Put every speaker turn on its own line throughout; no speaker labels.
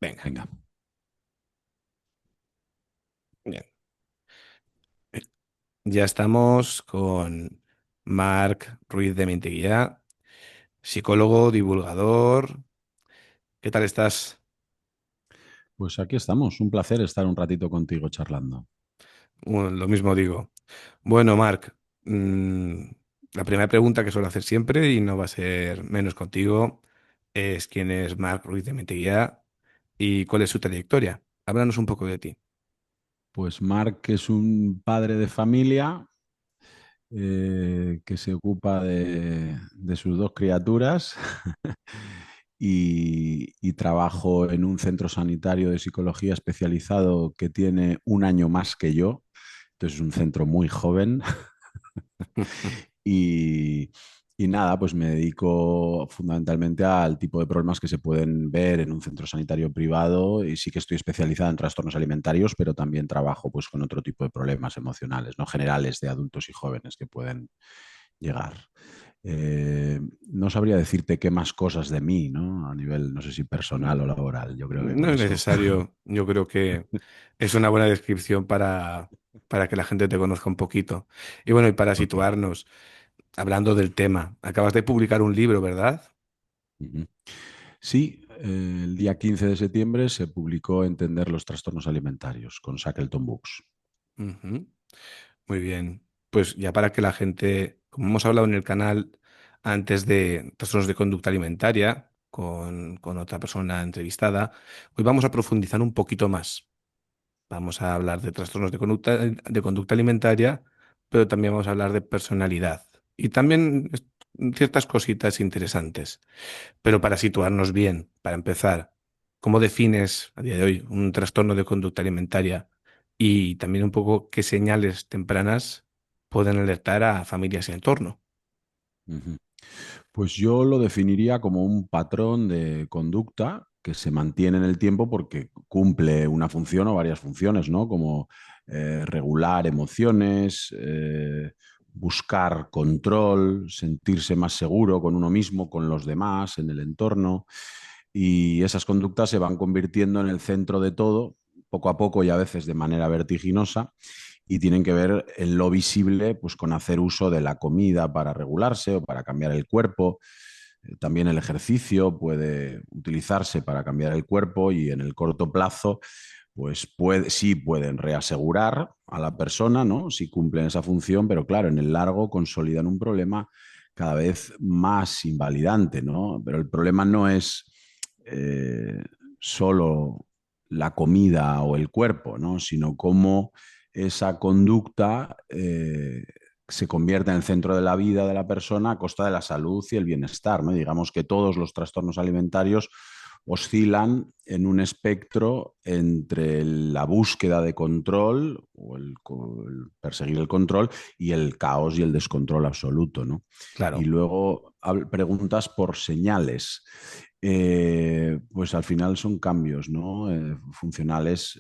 Venga,
Venga,
bien. Eh, Ya estamos con Marc Ruiz de Minteguía, psicólogo, divulgador. ¿Qué tal estás?
pues aquí estamos. Un placer estar un ratito contigo charlando.
Bueno, lo mismo digo. Bueno, Marc, mm, la primera pregunta que suelo hacer siempre, y no va a ser menos contigo, es ¿quién es Marc Ruiz de Minteguía y cuál es su trayectoria? Háblanos un poco de ti.
Pues Marc es un padre de familia que se ocupa de sus dos criaturas y trabajo en un centro sanitario de psicología especializado que tiene un año más que yo. Entonces es un centro muy joven. Y, y nada, pues me dedico fundamentalmente al tipo de problemas que se pueden ver en un centro sanitario privado y sí que estoy especializada en trastornos alimentarios, pero también trabajo pues con otro tipo de problemas emocionales, no generales de adultos y jóvenes que pueden llegar. No sabría decirte qué más cosas de mí, ¿no? A nivel, no sé si personal o laboral. Yo creo que
No
con
es
eso.
necesario. Yo creo que es una buena descripción para que la gente te conozca un poquito. Y bueno, y para
Ok.
situarnos, hablando del tema, acabas de publicar un libro, ¿verdad?
Ujú. Sí, el día 15 de septiembre se publicó Entender los trastornos alimentarios con Shackleton Books.
Ujú. Muy bien. Pues ya para que la gente, como hemos hablado en el canal antes de trastornos de conducta alimentaria, con otra persona entrevistada, hoy vamos a profundizar un poquito más. Vamos a hablar de trastornos de conducta alimentaria, pero también vamos a hablar de personalidad y también ciertas cositas interesantes. Pero para situarnos bien, para empezar, ¿cómo defines a día de hoy un trastorno de conducta alimentaria y también un poco qué señales tempranas pueden alertar a familias y entorno?
Ujú. Pues yo lo definiría como un patrón de conducta que se mantiene en el tiempo porque cumple una función o varias funciones, ¿no? Como regular emociones, buscar control, sentirse más seguro con uno mismo, con los demás, en el entorno. Y esas conductas se van convirtiendo en el centro de todo, poco a poco y a veces de manera vertiginosa, y tienen que ver en lo visible pues con hacer uso de la comida para regularse o para cambiar el cuerpo. También el ejercicio puede utilizarse para cambiar el cuerpo y en el corto plazo pues sí pueden reasegurar a la persona, ¿no? Si cumplen esa función, pero claro, en el largo consolidan un problema cada vez más invalidante, ¿no? Pero el problema no es eh, solo la comida o el cuerpo, ¿no? Sino cómo esa conducta se convierte en el centro de la vida de la persona a costa de la salud y el bienestar, ¿no? Digamos que todos los trastornos alimentarios oscilan en un espectro entre la búsqueda de control o el perseguir el control y el caos y el descontrol absoluto, ¿no? Y
Claro.
luego preguntas por señales. Pues al final son cambios, ¿no? Funcionales,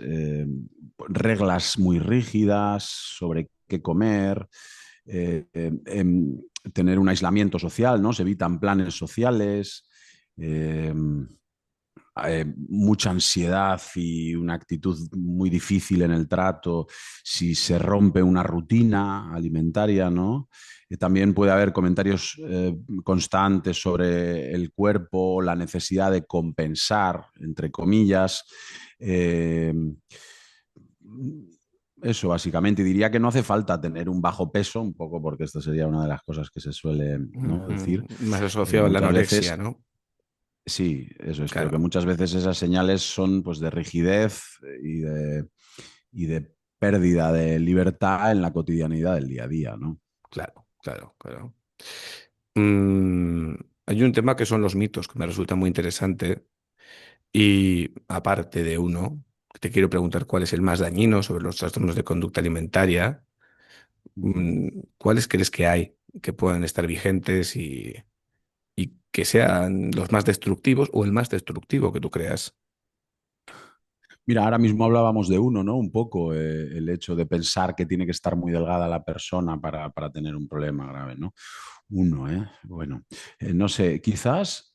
reglas muy rígidas sobre qué comer, eh, eh, em, tener un aislamiento social, ¿no? Se evitan planes sociales, eh, mucha ansiedad y una actitud muy difícil en el trato si se rompe una rutina alimentaria, ¿no? También puede haber comentarios constantes sobre el cuerpo, la necesidad de compensar, entre comillas. Eh, Eso básicamente, y diría que no hace falta tener un bajo peso, un poco porque esta sería una de las cosas que se suele, ¿no?, decir.
Ujú. Más asociado a la
Muchas
anorexia,
veces,
¿no?
sí, eso es, pero que
Claro.
muchas veces esas señales son pues de rigidez y de pérdida de libertad en la cotidianidad del día a día, ¿no?
Claro, claro, claro. Mm, Hay un tema que son los mitos que me resulta muy interesante y aparte de uno, te quiero preguntar cuál es el más dañino sobre los trastornos de conducta alimentaria.
Ujú.
¿Cuáles crees que hay que puedan estar vigentes y que sean los más destructivos o el más destructivo que tú creas?
Mira, ahora mismo hablábamos de uno, ¿no? Un poco el hecho de pensar que tiene que estar muy delgada la persona para tener un problema grave, ¿no? Uno, ¿eh? Bueno, no sé, quizás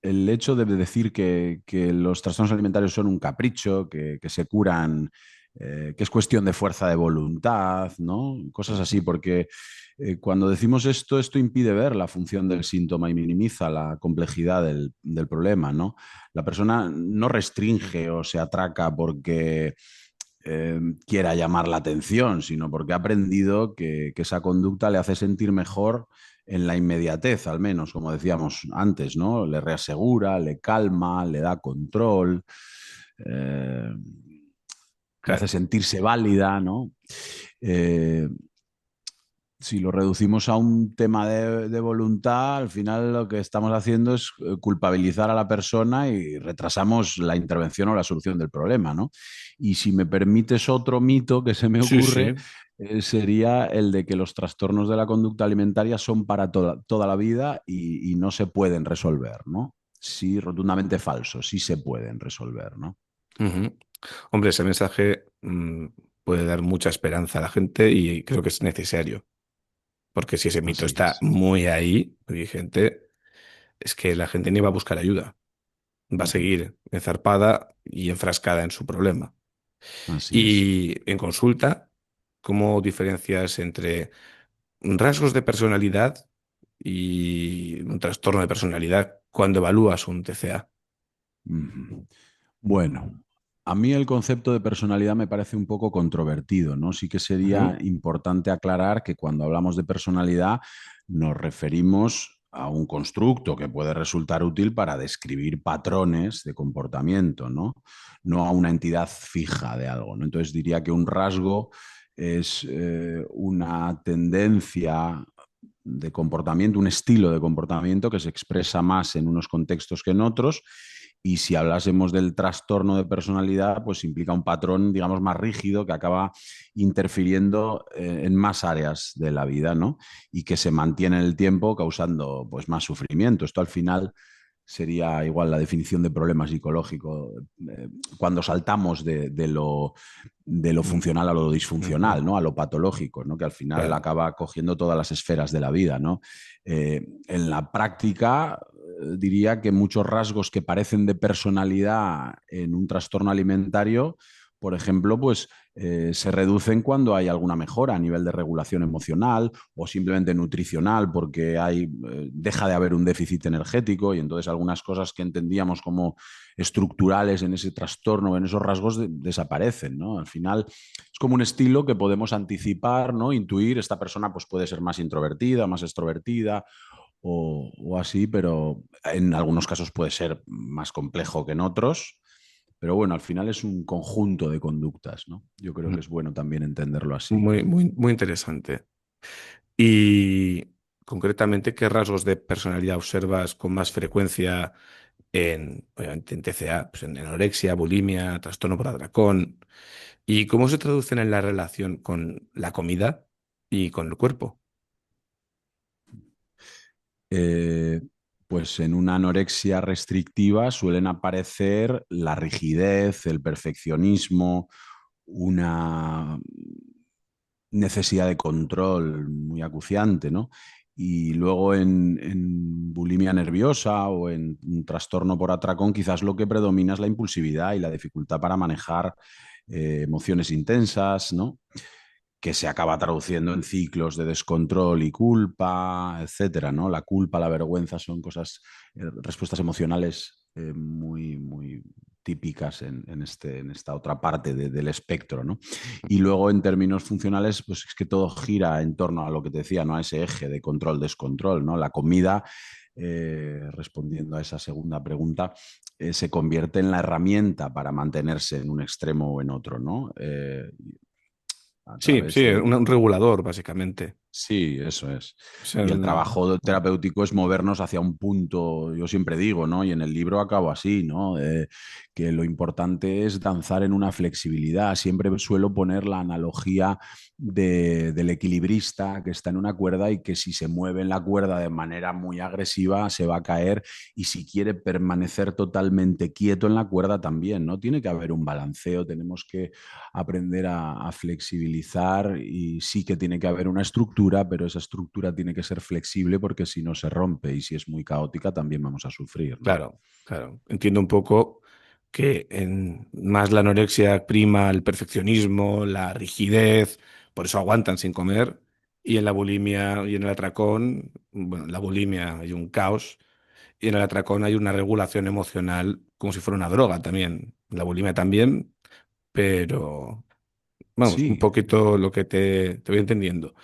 el hecho de decir que los trastornos alimentarios son un capricho, que se curan, que es cuestión de fuerza de voluntad, ¿no? Cosas así,
Ujú.
porque cuando decimos esto, esto impide ver la función del síntoma y minimiza la complejidad del problema, ¿no? La persona no restringe o se atraca porque quiera llamar la atención, sino porque ha aprendido que esa conducta le hace sentir mejor en la inmediatez, al menos, como decíamos antes, ¿no? Le reasegura, le calma, le da control, eh, le hace
Claro.
sentirse válida, ¿no? Eh, si lo reducimos a un tema de voluntad, al final lo que estamos haciendo es culpabilizar a la persona y retrasamos la intervención o la solución del problema, ¿no? Y si me permites otro mito que se me
Sí,
ocurre,
sí.
sería el de que los trastornos de la conducta alimentaria son para toda la vida y no se pueden resolver, ¿no? Sí, rotundamente falso, sí se pueden resolver, ¿no?
Ujú. Hombre, ese mensaje puede dar mucha esperanza a la gente y creo que es necesario, porque si ese mito
Así
está
es,
muy ahí, muy vigente, es que la gente ni va a buscar ayuda, va a
ujú,
seguir enzarpada y enfrascada en su problema.
así es.
Y en consulta, ¿cómo diferencias entre rasgos de personalidad y un trastorno de personalidad cuando evalúas un TCA?
Ujú. Bueno, a mí el concepto de personalidad me parece un poco controvertido, ¿no? Sí que sería
Ujú.
importante aclarar que cuando hablamos de personalidad nos referimos a un constructo que puede resultar útil para describir patrones de comportamiento, ¿no? No a una entidad fija de algo, ¿no? Entonces diría que un rasgo es una tendencia de comportamiento, un estilo de comportamiento que se expresa más en unos contextos que en otros. Y si hablásemos del trastorno de personalidad, pues implica un patrón, digamos, más rígido que acaba interfiriendo en más áreas de la vida, ¿no? Y que se mantiene en el tiempo causando pues, más sufrimiento. Esto al final sería igual la definición de problema psicológico, cuando saltamos de lo
Mm.
funcional a lo
Ujú.
disfuncional, ¿no? A lo patológico, ¿no? Que al final
Claro.
acaba cogiendo todas las esferas de la vida, ¿no? En la práctica, diría que muchos rasgos que parecen de personalidad en un trastorno alimentario, por ejemplo, pues se reducen cuando hay alguna mejora a nivel de regulación emocional o simplemente nutricional, porque deja de haber un déficit energético y entonces algunas cosas que entendíamos como estructurales en ese trastorno, en esos rasgos, desaparecen, ¿no? Al final es como un estilo que podemos anticipar, ¿no? Intuir, esta persona pues, puede ser más introvertida, más extrovertida o así, pero en algunos casos puede ser más complejo que en otros. Pero bueno, al final es un conjunto de conductas, ¿no? Yo creo que
Mm.
es bueno también entenderlo así.
Muy, muy, muy interesante. Y concretamente, ¿qué rasgos de personalidad observas con más frecuencia obviamente, en TCA, pues en anorexia, bulimia, trastorno por atracón? ¿Y cómo se traducen en la relación con la comida y con el cuerpo?
Eh, pues en una anorexia restrictiva suelen aparecer la rigidez, el perfeccionismo, una necesidad de control muy acuciante, ¿no? Y luego en bulimia nerviosa o en un trastorno por atracón, quizás lo que predomina es la impulsividad y la dificultad para manejar emociones intensas, ¿no? Que se acaba traduciendo en ciclos de descontrol y culpa, etcétera, ¿no? La culpa, la vergüenza son cosas, respuestas emocionales muy, muy típicas en esta otra parte del espectro, ¿no? Y luego en términos funcionales, pues es que todo gira en torno a lo que te decía, ¿no? A ese eje de control-descontrol, ¿no? La comida, respondiendo a esa segunda pregunta, se convierte en la herramienta para mantenerse en un extremo o en otro, ¿no? A
Sí,
través
sí,
de,
un regulador, básicamente.
Sí, eso es.
O sea,
Y el trabajo terapéutico es movernos hacia un punto, yo siempre digo, ¿no? Y en el libro acabo así, ¿no? Que lo importante es danzar en una flexibilidad. Siempre suelo poner la analogía del equilibrista que está en una cuerda y que si se mueve en la cuerda de manera muy agresiva se va a caer y si quiere permanecer totalmente quieto en la cuerda también, ¿no? Tiene que haber un balanceo, tenemos que aprender a flexibilizar y sí que tiene que haber una estructura estructura, pero esa estructura tiene que ser flexible porque si no se rompe y si es muy caótica también vamos a sufrir, ¿no?
Claro, claro. Entiendo un poco que en más la anorexia prima el perfeccionismo, la rigidez, por eso aguantan sin comer, y en la bulimia y en el atracón, bueno, en la bulimia hay un caos, y en el atracón hay una regulación emocional como si fuera una droga también. En la bulimia también, pero vamos, un
Sí,
poquito lo que te voy entendiendo.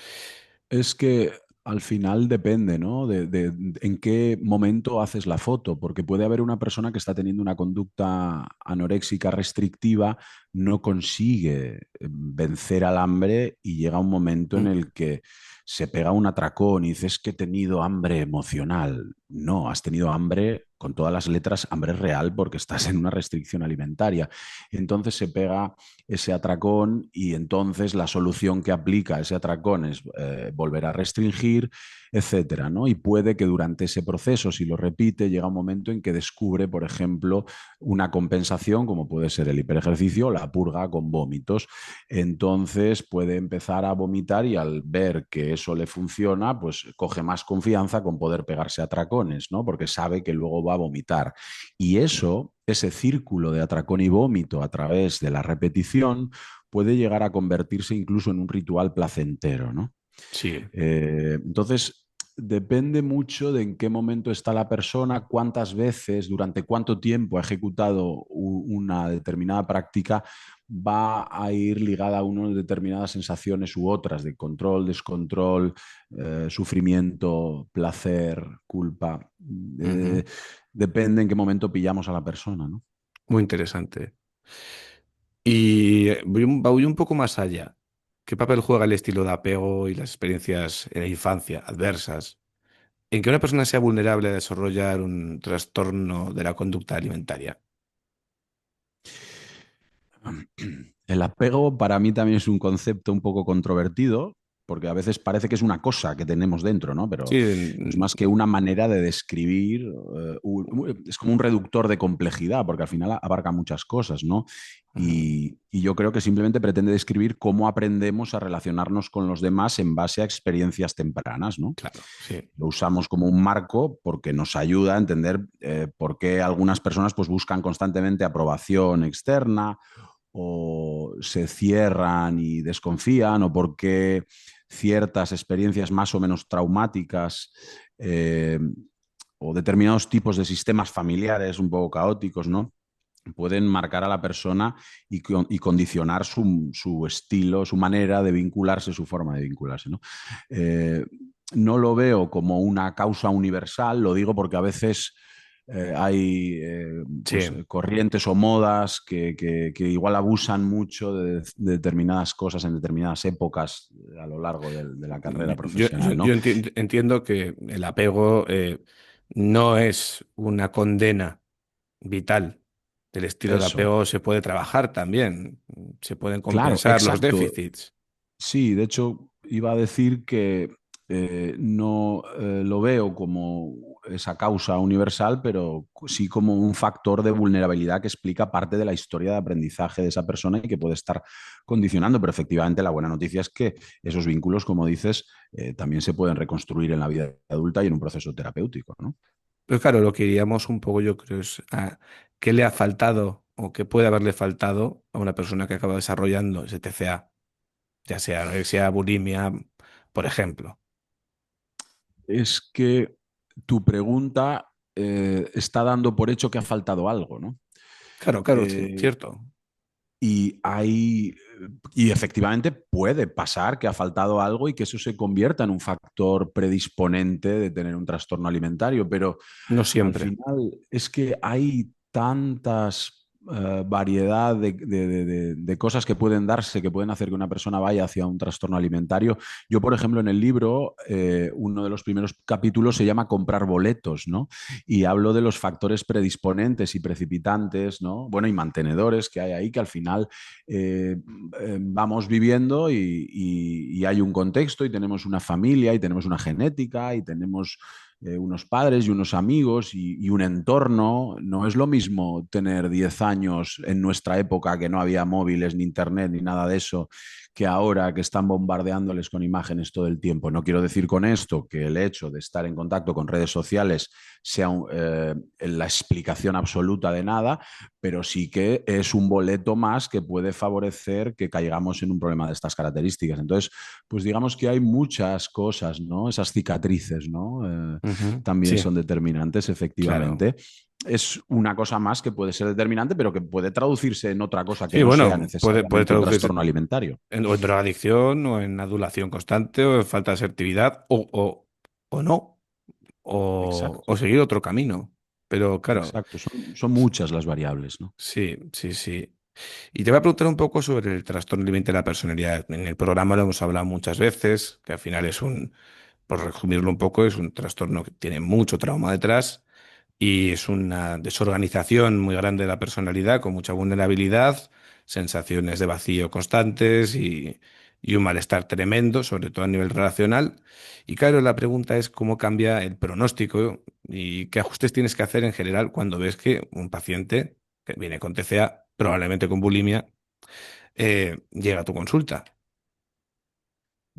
es que al final depende, ¿no? De en qué momento haces la foto, porque puede haber una persona que está teniendo una conducta anoréxica restrictiva, no consigue vencer al hambre y llega un momento en
Mm,
el que se pega un atracón y dices que he tenido hambre emocional. No, has tenido hambre con todas las letras, hambre real, porque estás en una restricción alimentaria. Entonces se pega ese atracón y entonces la solución que aplica a ese atracón es volver a restringir, etcétera, ¿no? Y puede que durante ese proceso, si lo repite, llega un momento en que descubre, por ejemplo, una compensación, como puede ser el hiperejercicio o la purga con vómitos. Entonces puede empezar a vomitar y al ver que eso le funciona, pues coge más confianza con poder pegarse a atracones, ¿no? Porque sabe que luego va a vomitar. Y eso, ese círculo de atracón y vómito a través de la repetición, puede llegar a convertirse incluso en un ritual placentero, ¿no?
sí,
Entonces, depende mucho de en qué momento está la persona, cuántas veces, durante cuánto tiempo ha ejecutado una determinada práctica, va a ir ligada a unas determinadas sensaciones u otras, de control, descontrol, sufrimiento, placer, culpa.
ujú.
Eh, Depende en qué momento pillamos a la persona, ¿no?
Muy interesante. Y voy un poco más allá. ¿Qué papel juega el estilo de apego y las experiencias en la infancia adversas en que una persona sea vulnerable a desarrollar un trastorno de la conducta alimentaria?
El apego para mí también es un concepto un poco controvertido, porque a veces parece que es una cosa que tenemos dentro, ¿no? Pero
Sí,
no es más que una manera de describir, es como un reductor de complejidad, porque al final abarca muchas cosas, ¿no?
ujú,
Y yo creo que simplemente pretende describir cómo aprendemos a relacionarnos con los demás en base a experiencias tempranas, ¿no?
claro, sí.
Lo usamos como un marco porque nos ayuda a entender por qué algunas personas pues, buscan constantemente aprobación externa o se cierran y desconfían, o por qué ciertas experiencias más o menos traumáticas eh, o determinados tipos de sistemas familiares un poco caóticos, ¿no? Pueden marcar a la persona y condicionar su, estilo, su manera de vincularse, su forma de vincularse, ¿no? Eh, no lo veo como una causa universal, lo digo porque a veces hay pues,
Sí.
corrientes o modas que igual abusan mucho de determinadas cosas en determinadas épocas a lo largo de la carrera profesional, ¿no?
Entiendo que el apego no es una condena vital. El estilo de
Eso,
apego se puede trabajar también, se pueden
claro,
compensar los
exacto.
déficits.
Sí, de hecho, iba a decir que no lo veo como esa causa universal, pero sí como un factor de vulnerabilidad que explica parte de la historia de aprendizaje de esa persona y que puede estar condicionando. Pero efectivamente, la buena noticia es que esos vínculos, como dices, también se pueden reconstruir en la vida adulta y en un proceso terapéutico, ¿no?
Pero claro, lo que iríamos un poco, yo creo, es a qué le ha faltado o qué puede haberle faltado a una persona que acaba desarrollando ese TCA, ya sea anorexia, bulimia, por ejemplo.
Es que tu pregunta está dando por hecho que ha faltado algo, ¿no?
Claro, claro,
Eh,
cierto.
Y hay, y efectivamente puede pasar que ha faltado algo y que eso se convierta en un factor predisponente de tener un trastorno alimentario, pero
No
al
siempre.
final es que hay tantas variedad de cosas que pueden darse, que pueden hacer que una persona vaya hacia un trastorno alimentario. Yo, por ejemplo, en el libro, uno de los primeros capítulos se llama Comprar boletos, ¿no? Y hablo de los factores predisponentes y precipitantes, ¿no? Bueno, y mantenedores que hay ahí que al final eh, vamos viviendo y hay un contexto y tenemos una familia y tenemos una genética y tenemos unos padres y unos amigos y un entorno. No es lo mismo tener 10 años en nuestra época que no había móviles ni internet ni nada de eso, que ahora que están bombardeándoles con imágenes todo el tiempo. No quiero decir con esto que el hecho de estar en contacto con redes sociales sea la explicación absoluta de nada, pero sí que es un boleto más que puede favorecer que caigamos en un problema de estas características. Entonces, pues digamos que hay muchas cosas, ¿no? Esas cicatrices, ¿no?
Ujú.
También
Sí,
son determinantes,
claro.
efectivamente. Es una cosa más que puede ser determinante, pero que puede traducirse en otra cosa que
Sí,
no sea
bueno, puede
necesariamente un
traducirse
trastorno alimentario.
o en drogadicción, o en adulación constante, o en falta de asertividad, o no, o
Exacto,
seguir otro camino. Pero claro,
exacto. Son muchas las variables, ¿no?
sí, sí, sí. Y te voy a preguntar un poco sobre el trastorno límite de la personalidad. En el programa lo hemos hablado muchas veces, que al final es por resumirlo un poco, es un trastorno que tiene mucho trauma detrás y es una desorganización muy grande de la personalidad, con mucha vulnerabilidad, sensaciones de vacío constantes y un malestar tremendo, sobre todo a nivel relacional. Y claro, la pregunta es cómo cambia el pronóstico y qué ajustes tienes que hacer en general cuando ves que un paciente que viene con TCA, probablemente con bulimia, llega a tu consulta.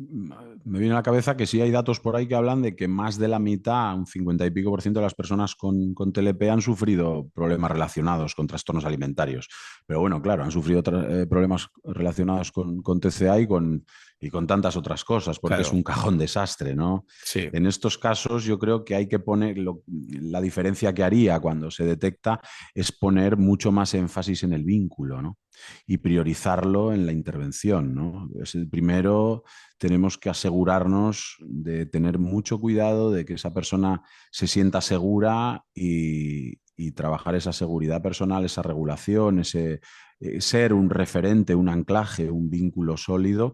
Me viene a la cabeza que sí hay datos por ahí que hablan de que más de la mitad, un 50 y pico por ciento de las personas con TLP han sufrido problemas relacionados con trastornos alimentarios. Pero bueno, claro, han sufrido problemas relacionados con TCA y con tantas otras cosas, porque es
Claro,
un cajón desastre, ¿no?
sí.
En estos casos yo creo que hay que poner, la diferencia que haría cuando se detecta es poner mucho más énfasis en el vínculo, ¿no? Y priorizarlo en la intervención, ¿no? Es el primero, tenemos que asegurarnos de tener mucho cuidado de que esa persona se sienta segura y trabajar esa seguridad personal, esa regulación, ese ser un referente, un anclaje, un vínculo sólido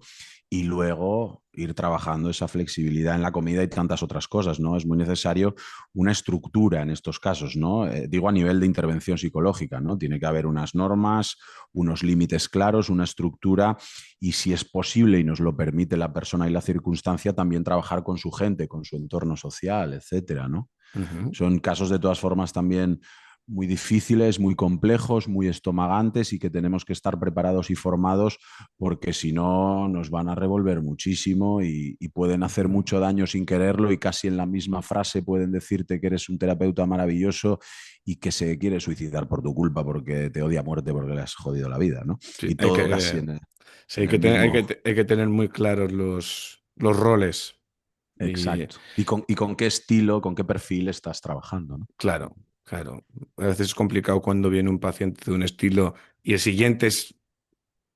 y luego ir trabajando esa flexibilidad en la comida y tantas otras cosas, ¿no? Es muy necesario una estructura en estos casos, ¿no? Digo a nivel de intervención psicológica, ¿no? Tiene que haber unas normas, unos límites claros, una estructura y si es posible y nos lo permite la persona y la circunstancia, también trabajar con su gente, con su entorno social, etcétera, ¿no?
Ujú.
Son casos de todas formas también muy difíciles, muy complejos, muy estomagantes y que tenemos que estar preparados y formados porque si no nos van a revolver muchísimo y pueden hacer
Ujú.
mucho daño sin quererlo y casi en la misma frase pueden decirte que eres un terapeuta maravilloso y que se quiere suicidar por tu culpa porque te odia a muerte porque le has jodido la vida, ¿no?
Sí,
Y todo casi
sí,
en el mismo...
hay que tener muy claros los roles. Y
Exacto. ¿Y con qué estilo, con qué perfil estás trabajando, ¿no?
claro, claro. A veces es complicado cuando viene un paciente de un estilo y el siguiente es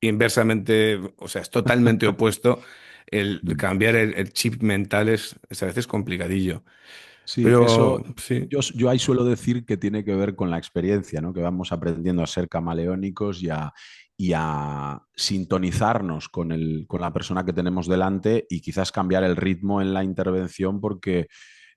inversamente, o sea, es totalmente opuesto. El
Mm.
cambiar el chip mental es a veces complicadillo.
Sí,
Pero
eso
sí,
yo ahí suelo decir que tiene que ver con la experiencia, ¿no? Que vamos aprendiendo a ser camaleónicos y a sintonizarnos con la persona que tenemos delante y quizás cambiar el ritmo en la intervención porque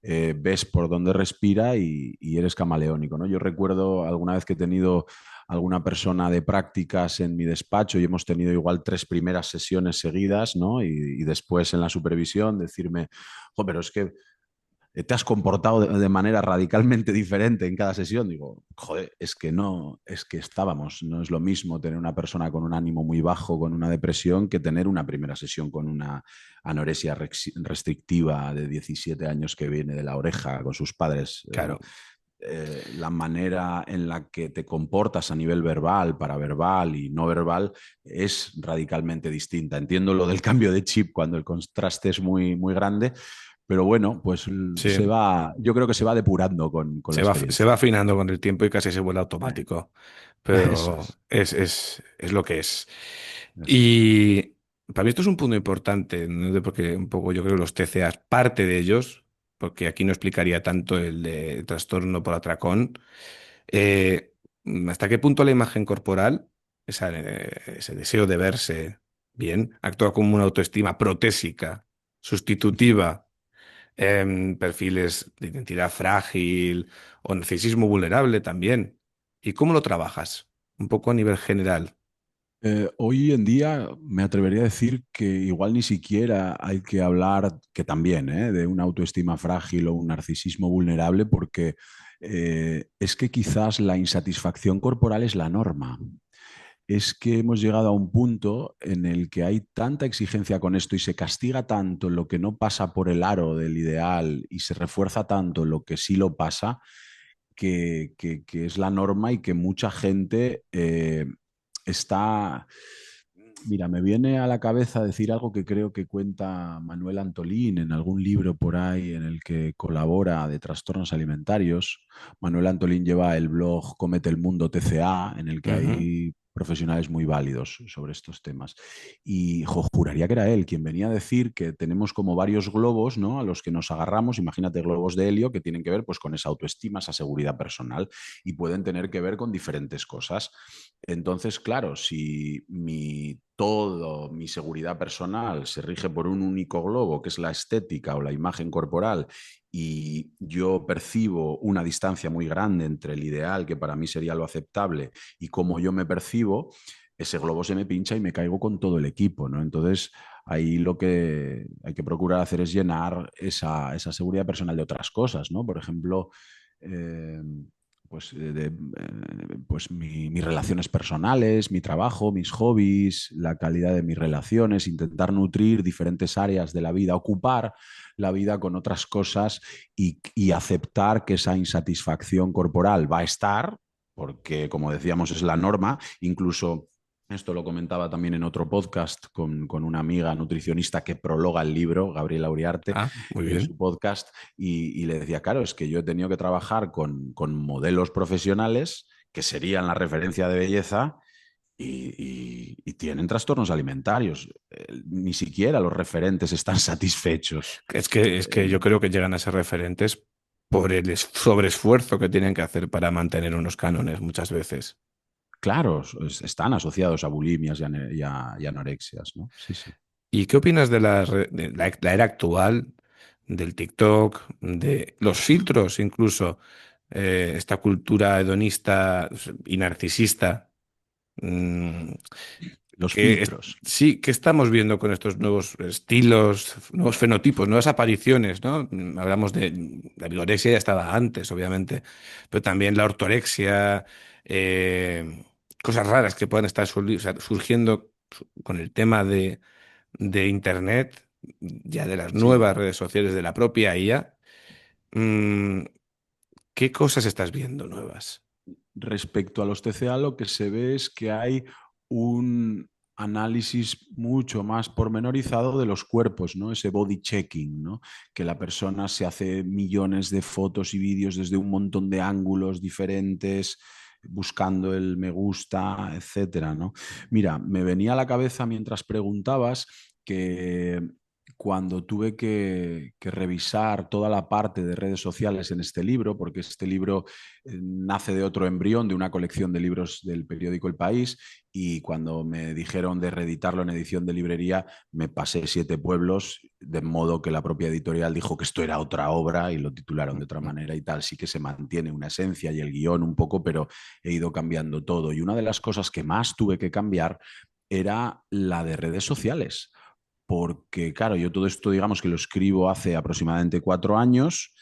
ves por dónde respira y eres camaleónico, ¿no? Yo recuerdo alguna vez que he tenido alguna persona de prácticas en mi despacho y hemos tenido igual 3 primeras sesiones seguidas, ¿no? Y después en la supervisión decirme, "Jo, pero es que te has comportado de manera radicalmente diferente en cada sesión". Digo, joder, es que no, es que estábamos, no es lo mismo tener una persona con un ánimo muy bajo, con una depresión, que tener una primera sesión con una anorexia restrictiva de 17 años que viene de la oreja con sus padres.
claro,
La manera en la que te comportas a nivel verbal, paraverbal y no verbal es radicalmente distinta. Entiendo lo del cambio de chip cuando el contraste es muy, muy grande, pero bueno, pues
sí.
yo creo que se va depurando con la
Se va
experiencia.
afinando con el tiempo y casi se vuelve automático.
Eso
Pero es lo que es.
eso es.
Y para mí esto es un punto importante, ¿no? Porque un poco yo creo que los TCAs, parte de ellos, porque aquí no explicaría tanto el de trastorno por atracón, eh, hasta qué punto la imagen corporal, ese deseo de verse bien, actúa como una autoestima protésica, sustitutiva, perfiles de identidad frágil o narcisismo vulnerable también. ¿Y cómo lo trabajas? Un poco a nivel general.
Hoy en día me atrevería a decir que igual ni siquiera hay que hablar, que también, de una autoestima frágil o un narcisismo vulnerable, porque es que quizás la insatisfacción corporal es la norma. Es que hemos llegado a un punto en el que hay tanta exigencia con esto y se castiga tanto lo que no pasa por el aro del ideal y se refuerza tanto lo que sí lo pasa, que es la norma y que mucha gente está... Mira, me viene a la cabeza decir algo que creo que cuenta Manuel Antolín en algún libro por ahí en el que colabora de trastornos alimentarios. Manuel Antolín lleva el blog Cómete el Mundo TCA, en el que
Ujú.
hay profesionales muy válidos sobre estos temas. Y juraría que era él quien venía a decir que tenemos como varios globos, ¿no?, a los que nos agarramos, imagínate globos de helio, que tienen que ver pues, con esa autoestima, esa seguridad personal, y pueden tener que ver con diferentes cosas. Entonces, claro, si todo mi seguridad personal se rige por un único globo, que es la estética o la imagen corporal, y yo percibo una distancia muy grande entre el ideal, que para mí sería lo aceptable, y cómo yo me percibo, ese globo se me pincha y me caigo con todo el equipo, ¿no? Entonces, ahí lo que hay que procurar hacer es llenar esa seguridad personal de otras cosas, ¿no? Por ejemplo, eh, pues mis relaciones personales, mi trabajo, mis hobbies, la calidad de mis relaciones, intentar nutrir diferentes áreas de la vida, ocupar la vida con otras cosas y aceptar que esa insatisfacción corporal va a estar, porque como decíamos es la norma, incluso esto lo comentaba también en otro podcast con una amiga nutricionista que prologa el libro, Gabriela Uriarte,
Ah, muy
en
bien.
su podcast, y le decía, claro, es que yo he tenido que trabajar con modelos profesionales que serían la referencia de belleza y tienen trastornos alimentarios. Ni siquiera los referentes están satisfechos.
Es que yo creo que llegan a ser referentes por el sobreesfuerzo que tienen que hacer para mantener unos cánones muchas veces.
Claro, están asociados a bulimias y anorexias, ¿no? Sí, sí.
¿Y qué opinas de la era actual, del TikTok, de los filtros incluso, esta cultura hedonista y narcisista? mm,
Los
que
filtros.
sí, que estamos viendo con estos nuevos estilos, nuevos fenotipos, nuevas apariciones, ¿no? Hablamos de la vigorexia, ya estaba antes, obviamente, pero también la ortorexia, cosas raras que puedan estar o sea, surgiendo con el tema de Internet, ya de las
Sí.
nuevas redes sociales, de la propia IA. Mm, ¿Qué cosas estás viendo nuevas?
Respecto a los TCA, lo que se ve es que hay un análisis mucho más pormenorizado de los cuerpos, ¿no? Ese body checking, ¿no? Que la persona se hace millones de fotos y vídeos desde un montón de ángulos diferentes, buscando el me gusta, etcétera, ¿no? Mira, me venía a la cabeza mientras preguntabas que cuando tuve que revisar toda la parte de redes sociales en este libro, porque este libro nace de otro embrión, de una colección de libros del periódico El País, y cuando me dijeron de reeditarlo en edición de librería, me pasé 7 pueblos, de modo que la propia editorial dijo que esto era otra obra y lo titularon de otra manera y tal. Sí que se mantiene una esencia y el guión un poco, pero he ido cambiando todo. Y una de las cosas que más tuve que cambiar era la de redes sociales, porque claro, yo todo esto digamos que lo escribo hace aproximadamente 4 años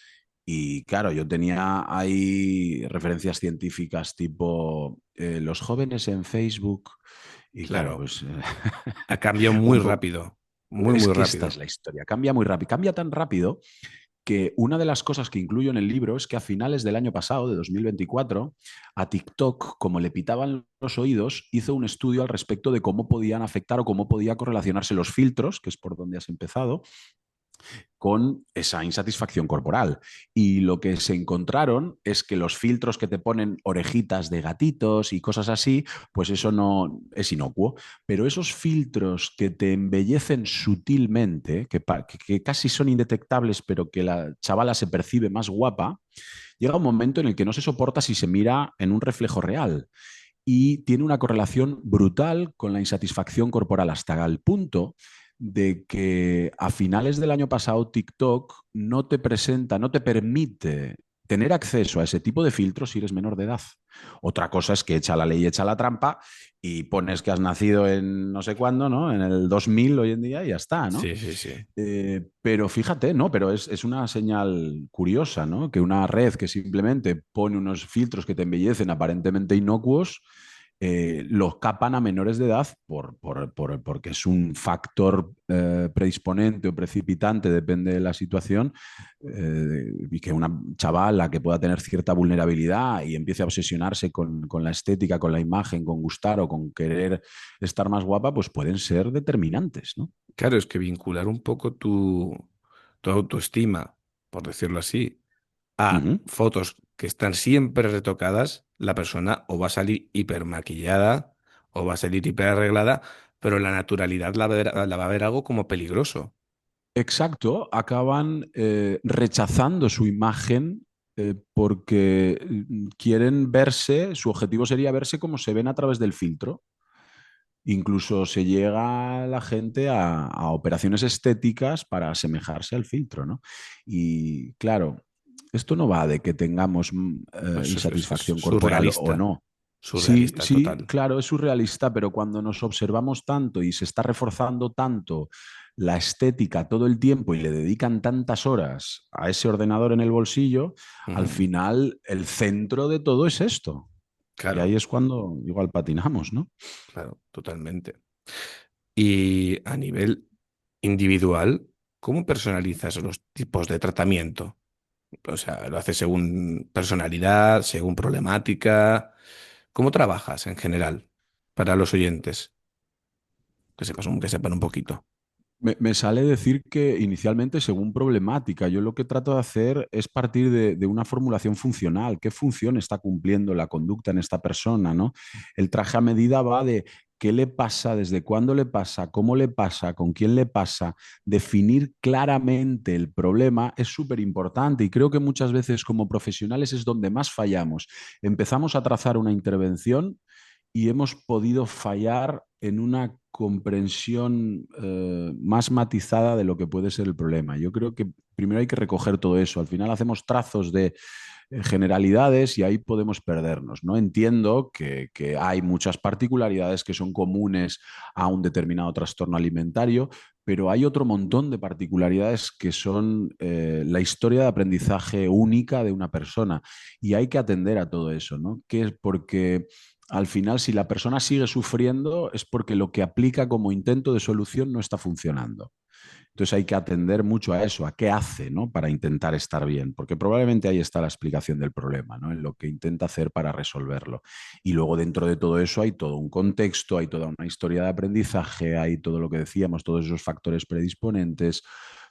y claro, yo tenía ahí referencias científicas tipo los jóvenes en Facebook y claro,
Claro,
pues
ha cambiado muy
un poco,
rápido, muy,
es
muy
que esta es
rápido.
la historia, cambia muy rápido, cambia tan rápido que una de las cosas que incluyo en el libro es que a finales del año pasado, de 2024, a TikTok, como le pitaban los oídos, hizo un estudio al respecto de cómo podían afectar o cómo podía correlacionarse los filtros, que es por donde has empezado, con esa insatisfacción corporal. Y lo que se encontraron es que los filtros que te ponen orejitas de gatitos y cosas así, pues eso no es inocuo. Pero esos filtros que te embellecen sutilmente, que casi son indetectables, pero que la chavala se percibe más guapa, llega un momento en el que no se soporta si se mira en un reflejo real y tiene una correlación brutal con la insatisfacción corporal hasta el punto de que a finales del año pasado TikTok no te presenta, no te permite tener acceso a ese tipo de filtros si eres menor de edad. Otra cosa es que echa la ley, echa la trampa y pones que has nacido en no sé cuándo, ¿no? En el 2000 hoy en día y ya está, ¿no?
Sí, sí, sí.
Pero fíjate, ¿no? Pero es una señal curiosa, ¿no? Que una red que simplemente pone unos filtros que te embellecen aparentemente inocuos, los capan a menores de edad porque es un factor predisponente o precipitante, depende de la situación, y que una chavala que pueda tener cierta vulnerabilidad y empiece a obsesionarse con la estética, con la imagen, con gustar o con querer estar más guapa, pues pueden ser determinantes, ¿no?
Claro, es que vincular un poco tu autoestima, por decirlo así, a
Ujú.
fotos que están siempre retocadas, la persona o va a salir hipermaquillada o va a salir hiperarreglada, pero la naturalidad la va a ver algo como peligroso.
Exacto, acaban rechazando su imagen porque quieren verse, su objetivo sería verse como se ven a través del filtro. Incluso se llega la gente a operaciones estéticas para asemejarse al filtro, ¿no? Y claro, esto no va de que tengamos
Es
insatisfacción corporal o
surrealista,
no. Sí,
surrealista
sí,
total.
claro, es surrealista, pero cuando nos observamos tanto y se está reforzando tanto la estética todo el tiempo y le dedican tantas horas a ese ordenador en el bolsillo, al
Ujú.
final el centro de todo es esto. Y ahí
Claro,
es cuando igual patinamos, ¿no?
claro, totalmente. Y a nivel individual, ¿cómo personalizas los tipos de tratamiento? O sea, ¿lo haces según personalidad, según problemática? ¿Cómo trabajas en general para los oyentes? Que sepan un poquito.
Me sale decir que inicialmente según problemática, yo lo que trato de hacer es partir de una formulación funcional. ¿Qué función está cumpliendo la conducta en esta persona, ¿no? El traje a medida va de qué le pasa, desde cuándo le pasa, cómo le pasa, con quién le pasa. Definir claramente el problema es súper importante y creo que muchas veces como profesionales es donde más fallamos. Empezamos a trazar una intervención y hemos podido fallar en una comprensión más matizada de lo que puede ser el problema. Yo creo que primero hay que recoger todo eso. Al final hacemos trazos de generalidades y ahí podemos perdernos, ¿no? Entiendo que hay muchas particularidades que son comunes a un determinado trastorno alimentario, pero hay otro montón de particularidades que son la historia de aprendizaje única de una persona y hay que atender a todo eso, ¿no? Que es porque al final, si la persona sigue sufriendo, es porque lo que aplica como intento de solución no está funcionando. Entonces hay que atender mucho a eso, a qué hace, ¿no? Para intentar estar bien, porque probablemente ahí está la explicación del problema, ¿no? En lo que intenta hacer para resolverlo. Y luego dentro de todo eso hay todo un contexto, hay toda una historia de aprendizaje, hay todo lo que decíamos, todos esos factores predisponentes,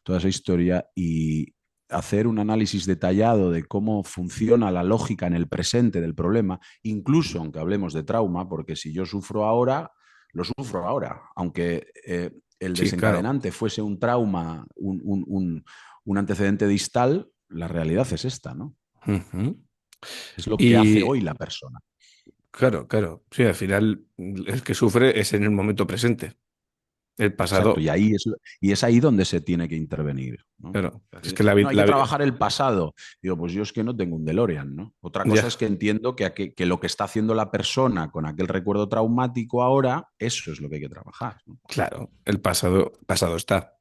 toda esa historia y hacer un análisis detallado de cómo funciona la lógica en el presente del problema, incluso aunque hablemos de trauma, porque si yo sufro ahora, lo sufro ahora, aunque el
Sí, claro.
desencadenante fuese un trauma, un antecedente distal, la realidad es esta, ¿no?
Ujú.
Es lo que hace
Y
hoy la persona.
claro, claro. Sí, al final el que sufre es en el momento presente. El
Exacto,
pasado,
y es ahí donde se tiene que intervenir, ¿no?
claro. Es que
Es que, no, hay que trabajar el pasado. Digo, pues yo es que no tengo un DeLorean, ¿no? Otra cosa es
ya,
que entiendo que lo que está haciendo la persona con aquel recuerdo traumático ahora, eso es lo que hay que trabajar, ¿no?
claro, el pasado está.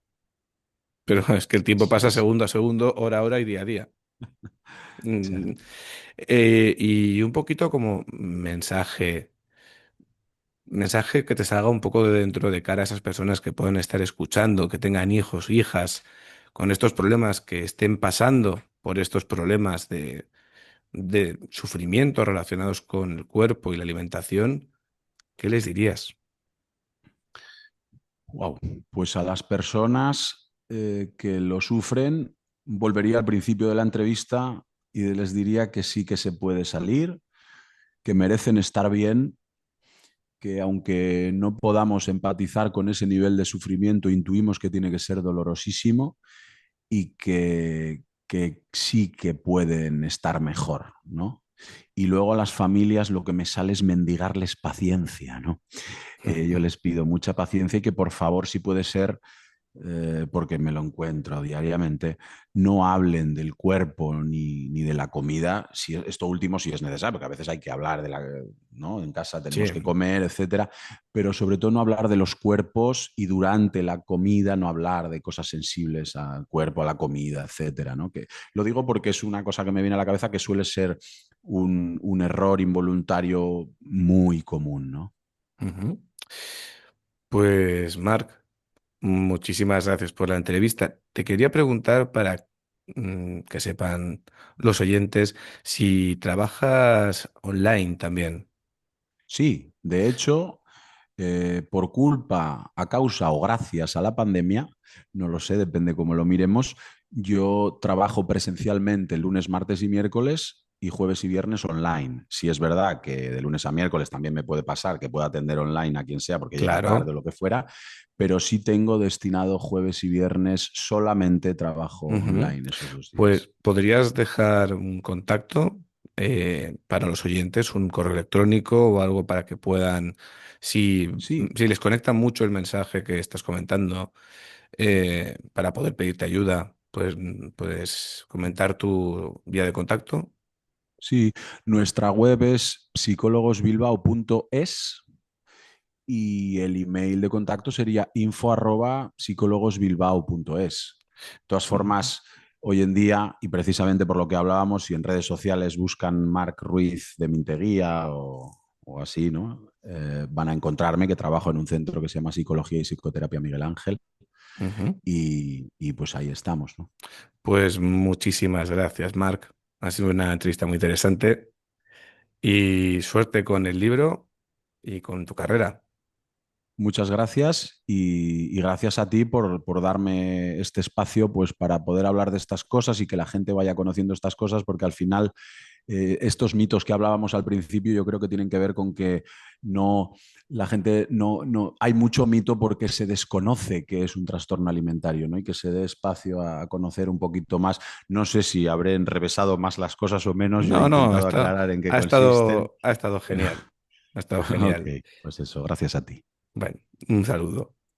Pero es que el tiempo
Sí,
pasa
sí.
segundo a segundo, hora a hora y día a día. Mm,
Exacto.
y un poquito como mensaje que te salga un poco de dentro de cara a esas personas que pueden estar escuchando, que tengan hijos, hijas, con estos problemas, que estén pasando por estos problemas de sufrimiento relacionados con el cuerpo y la alimentación, ¿qué les dirías?
Wow. Pues a las personas que lo sufren, volvería al principio de la entrevista y les diría que sí que se puede salir, que merecen estar bien, que aunque no podamos empatizar con ese nivel de sufrimiento, intuimos que tiene que ser dolorosísimo y que sí que pueden estar mejor, ¿no? Y luego a las familias lo que me sale es mendigarles paciencia, ¿no? Yo les pido mucha paciencia y que por favor, si puede ser, porque me lo encuentro diariamente, no hablen del cuerpo ni de la comida, si esto último sí es necesario, porque a veces hay que hablar de la, ¿no? En casa tenemos que
Sí.
comer, etcétera, pero sobre todo no hablar de los cuerpos y durante la comida no hablar de cosas sensibles al cuerpo, a la comida, etcétera, ¿no? Que, lo digo porque es una cosa que me viene a la cabeza que suele ser un error involuntario muy común, ¿no?
Ujú. Pues, Marc, muchísimas gracias por la entrevista. Te quería preguntar para que sepan los oyentes si trabajas online también.
Sí, de hecho, por culpa, a causa o gracias a la pandemia, no lo sé, depende cómo lo miremos, yo trabajo presencialmente lunes, martes y miércoles y jueves y viernes online. Si es verdad que de lunes a miércoles también me puede pasar que pueda atender online a quien sea porque llega tarde o
Claro.
lo que fuera, pero sí tengo destinado jueves y viernes solamente trabajo
Ujú.
online esos 2 días.
Pues podrías dejar un contacto para los oyentes, un correo electrónico o algo para que puedan, si,
Sí,
si les conecta mucho el mensaje que estás comentando, para poder pedirte ayuda, pues puedes comentar tu vía de contacto.
sí, nuestra web es psicólogosbilbao.es y el email de contacto sería info@psicólogosbilbao.es. De todas
Ujú.
formas, hoy en día, y precisamente por lo que hablábamos, si en redes sociales buscan Marc Ruiz de Minteguía o así, ¿no? Van a encontrarme que trabajo en un centro que se llama Psicología y Psicoterapia Miguel Ángel
Ujú.
y pues ahí estamos, ¿no?
Pues muchísimas gracias, Marc. Ha sido una entrevista muy interesante y suerte con el libro y con tu carrera.
Muchas gracias y gracias a ti por darme este espacio pues, para poder hablar de estas cosas y que la gente vaya conociendo estas cosas, porque al final estos mitos que hablábamos al principio yo creo que tienen que ver con que no, la gente no, hay mucho mito porque se desconoce que es un trastorno alimentario, ¿no? Y que se dé espacio a conocer un poquito más. No sé si habré enrevesado más las cosas o menos, yo he
No, no,
intentado aclarar en qué consisten,
ha estado
pero
genial. Ha estado
ok,
genial.
pues eso, gracias a ti.
Bueno, un saludo.